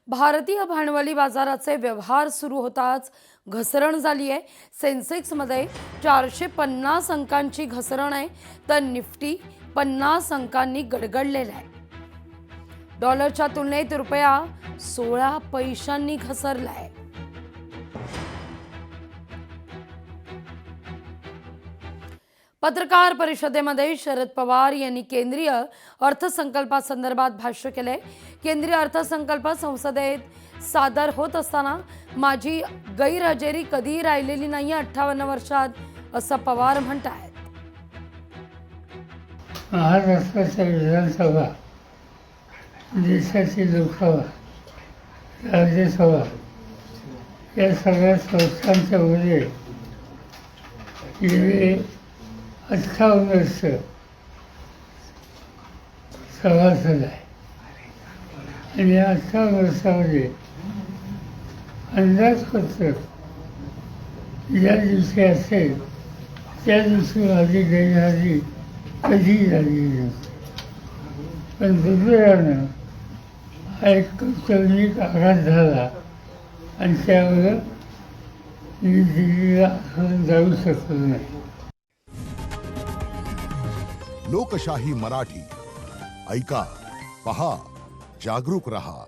भारतीय भांडवली बाजाराचे व्यवहार सुरू होताच घसरण झाली आहे। सेन्सेक्समध्ये 450 अंकांची घसरण आहे, तर निफ्टी 50 अंकांनी गडगडलेला आहे। डॉलरच्या तुलनेत रुपया 16 पैशांनी घसरला आहे। पत्रकार परिषदेमध्ये शरद पवार यांनी केंद्रीय अर्थसंकल्पासंदर्भात भाष्य केले। केंद्रीय अर्थसंकल्प संसदेत सादर होत असताना माझी गैरहजेरी कधी राहिलेली नाही 58 वर्षात, असं पवार म्हणतात। महाराष्ट्राच्या विधानसभा, देशाची लोकसभा, राज्यसभा या सगळ्या संस्थांच्या मध्ये गेले 58 वर्ष सभासद आहे आणि या 58 वर्षामध्ये अंदाजपत्रक ज्या दिवशी असेल त्या दिवशी माझी गैरहजेरी कधीही झाली नव्हती। पण दुर्दैवानं हा एक कौटुंबिक आघात झाला आणि त्यावर मी दिल्लीला जाऊ शकलो नाही। लोकशाही मराठी ऐका, पहा, जागरूक रहा।